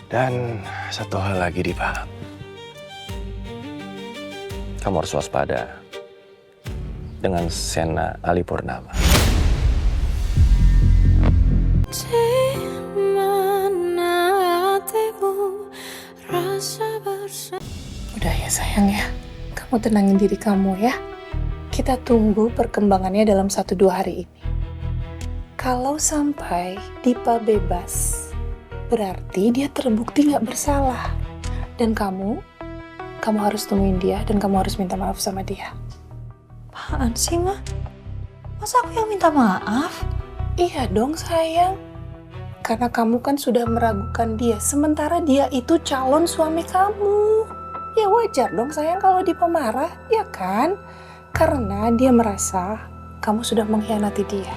Dan satu hal lagi, Diva. Kamu harus waspada dengan Sena Alipurnama. Udah ya sayang ya, kamu tenangin diri kamu ya. Kita tunggu perkembangannya dalam 1-2 hari ini. Kalau sampai Dipa bebas, berarti dia terbukti nggak bersalah. Dan kamu harus temuin dia dan kamu harus minta maaf sama dia. Apaan sih, Ma? Masa aku yang minta maaf? Iya dong sayang. Karena kamu kan sudah meragukan dia, sementara dia itu calon suami kamu. Ya wajar dong sayang kalau Dipa marah, ya kan? Karena dia merasa kamu sudah mengkhianati dia.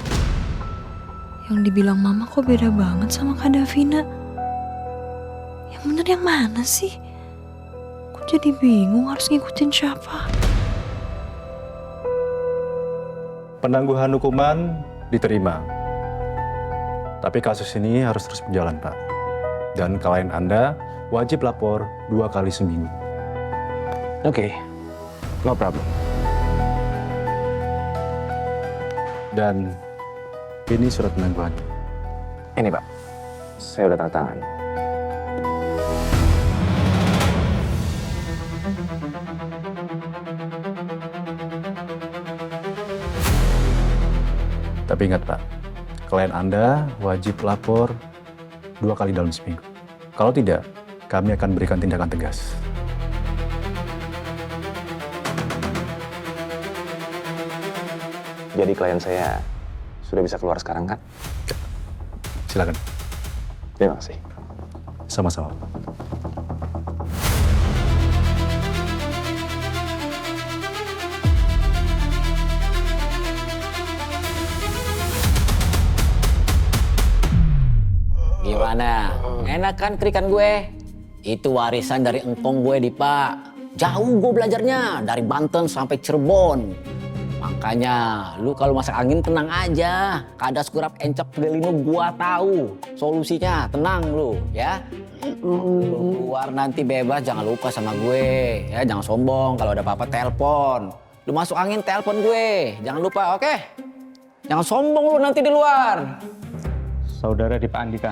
Yang dibilang Mama kok beda banget sama Kak Davina? Yang bener yang mana sih? Kok jadi bingung harus ngikutin siapa? Penangguhan hukuman diterima. Tapi kasus ini harus terus berjalan, Pak. Dan klien Anda wajib lapor 2 kali seminggu. Oke, no problem. Dan ini surat penangguhannya. Ini Pak, saya udah tanda tangan. Tapi ingat, Pak, klien Anda wajib lapor 2 kali dalam seminggu. Kalau tidak, kami akan berikan tindakan tegas. Jadi klien saya sudah bisa keluar sekarang kan? Silakan. Terima kasih. Sama-sama. Gimana? Enak kan terikan gue? Itu warisan dari engkong gue, Dipa. Jauh gue belajarnya, dari Banten sampai Cirebon. Makanya lu kalau masak angin tenang aja. Kadas kurap encep delino gua tahu solusinya. Tenang lu ya. Lu keluar nanti bebas, jangan lupa sama gue ya. Jangan sombong, kalau ada apa-apa telepon. Lu masuk angin telepon gue. Jangan lupa, oke? Jangan sombong lu nanti di luar. Saudara Dipa Andika.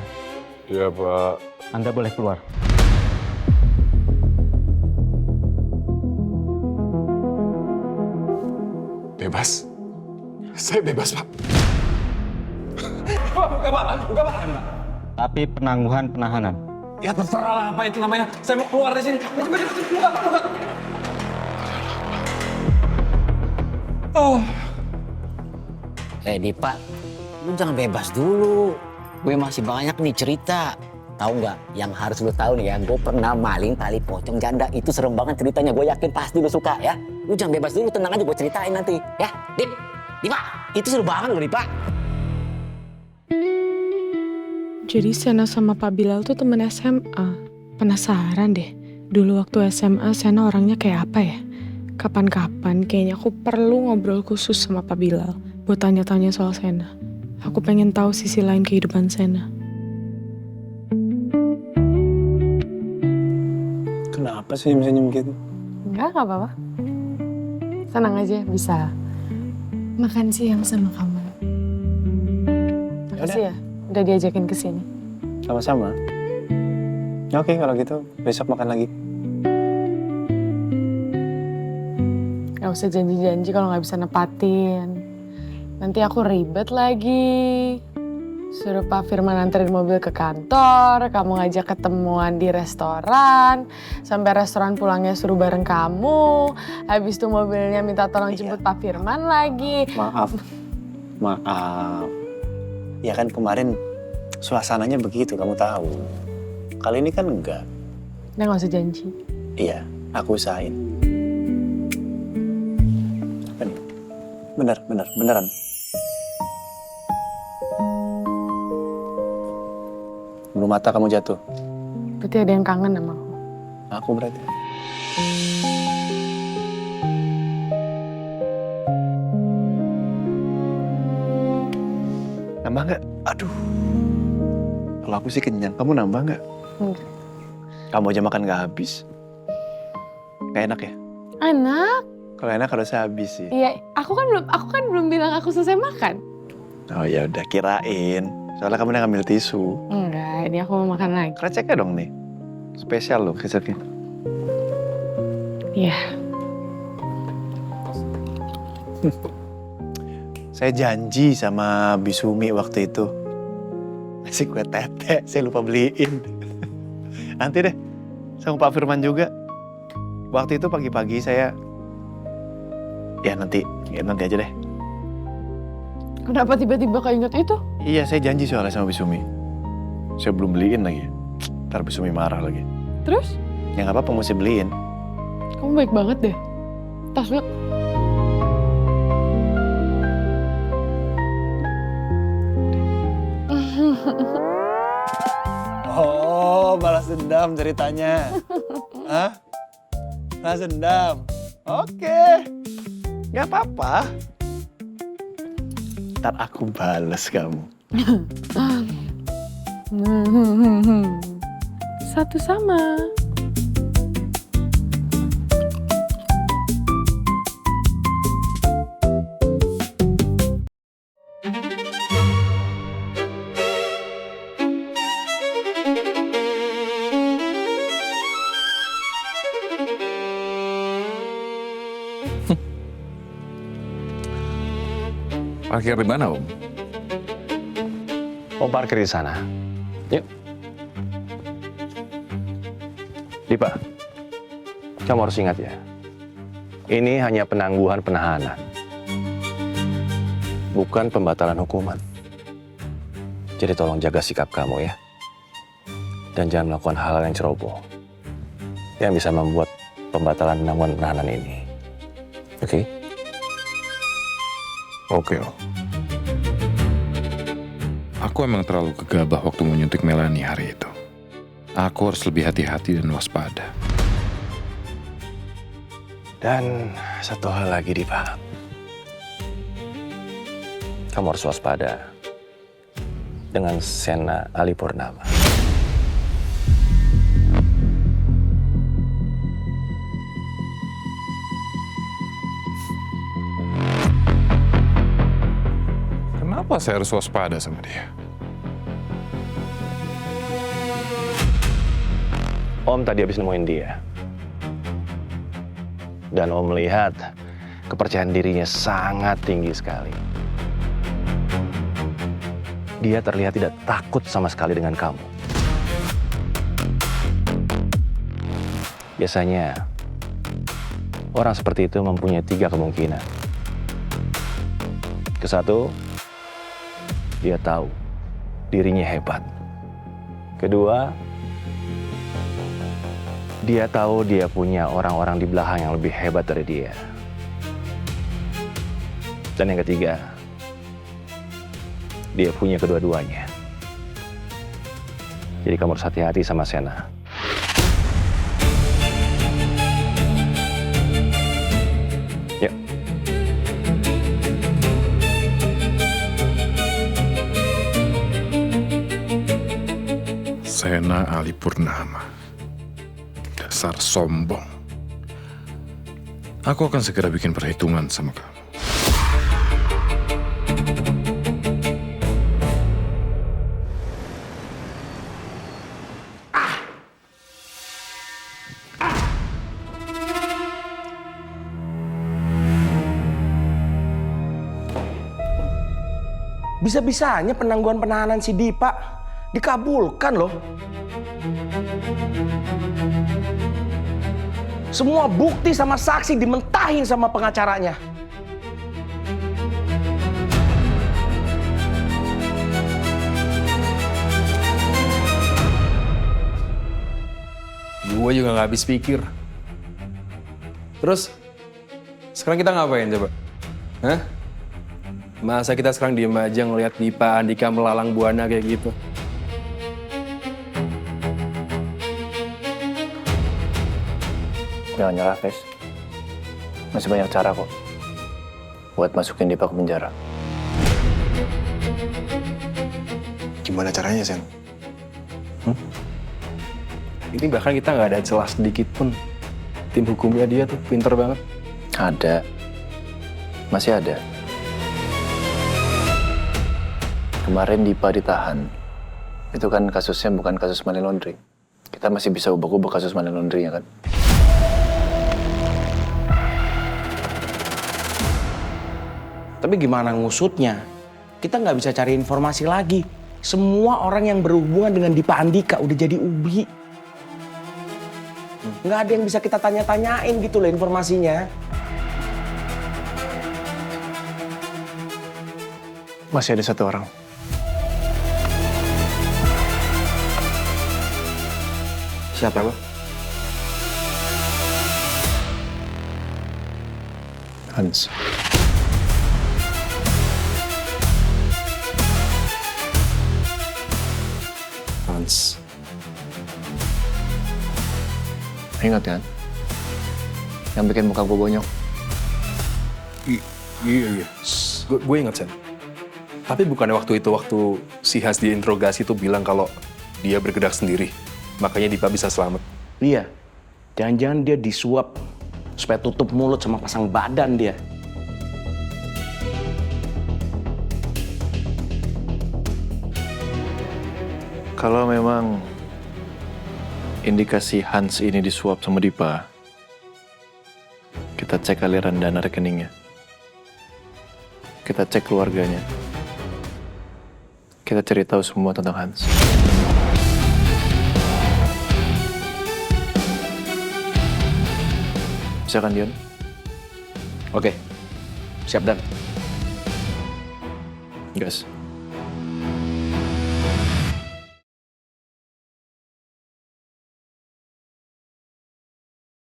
Iya, Pak. Anda boleh keluar. Bebas? Saya bebas, Pak. Tapi penangguhan penahanan. Ya terserah lah apa itu namanya. Saya mau keluar dari sini. Keluar. Dipa, lu jangan bebas dulu. Gue masih banyak nih cerita. Tahu nggak? Yang harus lu tahu nih ya, gue pernah maling tali pocong janda. Itu serem banget ceritanya. Gue yakin pasti lu suka ya. Lu jangan bebas dulu, tenang aja gue ceritain nanti. Ya, Dipa, itu seru banget loh, Dipa. Jadi Sena sama Pak Bilal tuh temen SMA. Penasaran deh, dulu waktu SMA Sena orangnya kayak apa ya? Kapan-kapan kayaknya aku perlu ngobrol khusus sama Pak Bilal buat tanya-tanya soal Sena. Aku pengen tahu sisi lain kehidupan Sena. Kenapa sih senyum gitu? Enggak apa-apa. Tenang aja, bisa makan siang sama kamu. Makasih ya, udah diajakin ke sini. Sama-sama. Oke, kalau gitu besok makan lagi. Gak usah janji-janji kalau gak bisa nepatin. Nanti aku ribet lagi. Suruh Pak Firman anterin mobil ke kantor, kamu ngajak ketemuan di restoran, sampai restoran pulangnya suruh bareng kamu, habis itu mobilnya minta tolong jemput Pak Firman lagi. Maaf. Ya kan kemarin suasananya begitu, kamu tahu. Kali ini kan enggak. Udah gak usah janji. Iya, aku usahain. Apa nih? Beneran. Belum mata kamu jatuh. Berarti ada yang kangen sama aku. Aku berarti. Nambah nggak? Aduh. Kalau aku sih kenyang. Kamu nambah nggak? Enggak. Kamu aja makan gak habis. Gak enak ya? Enak. Kalau enak harusnya habis sih. Iya, aku kan belum bilang aku selesai makan. Oh ya udah, kirain. Soalnya kamu udah ngambil tisu. Enggak, ini aku mau makan lagi. Kreceknya dong nih. Spesial loh kreceknya. Iya. Saya janji sama Bisumi waktu itu. Ngasih kue tete, saya lupa beliin. Nanti deh, sama Pak Firman juga. Waktu itu pagi-pagi saya... Ya nanti aja deh. Kenapa tiba-tiba keinget itu? Iya, saya janji soalnya sama Bisumi. Saya belum beliin lagi. Ntar Bisumi marah lagi. Terus? Ya nggak apa-apa, mesti beliin. Kamu baik banget deh. Tas lu. Oh, balas dendam ceritanya. Hah? Balas dendam. Oke. Nggak apa-apa. Ntar aku bales kamu. Satu sama. Parkir di mana, Om? Om parkir di sana. Yuk. Dipa, kamu harus ingat ya. Ini hanya penangguhan penahanan. Bukan pembatalan hukuman. Jadi tolong jaga sikap kamu ya. Dan jangan melakukan hal-hal yang ceroboh. Yang bisa membuat pembatalan penangguhan penahanan ini. Oke? Oke, Om. Aku emang terlalu gegabah waktu menyuntik Melanie hari itu. Aku harus lebih hati-hati dan waspada. Dan satu hal lagi, Dipa. Kamu harus waspada dengan Sena Ali Purnama. Kenapa saya harus waspada sama dia? Om tadi habis nemuin dia. Dan Om melihat kepercayaan dirinya sangat tinggi sekali. Dia terlihat tidak takut sama sekali dengan kamu. Biasanya, orang seperti itu mempunyai 3 kemungkinan. Kesatu, dia tahu dirinya hebat. Kedua, dia tahu dia punya orang-orang di belakang yang lebih hebat dari dia. Dan yang ketiga, dia punya kedua-duanya. Jadi kamu harus hati-hati sama Sena. Yuk. Sena Ali Purnama. Dasar sombong. Aku akan segera bikin perhitungan sama kamu. Bisa-bisanya penangguhan penahanan si Dipa dikabulkan loh. Semua bukti sama saksi dimentahin sama pengacaranya. Gue juga gak habis pikir. Terus, sekarang kita ngapain coba? Hah? Masa kita sekarang diem aja ngeliat Dipa Andika melalang buana kayak gitu? Jangan nyerah, Fes. Masih banyak cara kok buat masukin Dipa ke penjara. Gimana caranya, Sen? Ini bahkan kita nggak ada celah sedikit pun. Tim hukumnya dia tuh pinter banget. Ada. Masih ada. Kemarin Dipa ditahan. Itu kan kasusnya bukan kasus money laundering. Kita masih bisa ubah-ubah kasus money laundering ya kan? Tapi gimana ngusutnya? Kita nggak bisa cari informasi lagi. Semua orang yang berhubungan dengan Dipa Andika udah jadi ubi. Nggak ada yang bisa kita tanya-tanyain gitu loh informasinya. Masih ada satu orang. Siapa? Hans. Hans. Ingat kan? Yang bikin muka gue bonyok. Iya. Gue inget, Sen. Tapi bukannya waktu si Hans diinterogasi tuh bilang kalau dia bergerak sendiri. Makanya Dipa bisa selamat. Iya. Jangan-jangan dia disuap supaya tutup mulut sama pasang badan dia. Kalau memang indikasi Hans ini disuap sama Dipa, kita cek aliran dana rekeningnya. Kita cek keluarganya. Kita cari tahu semua tentang Hans. Bisa kan, Dion? Oke. Siap, Dan. Gas.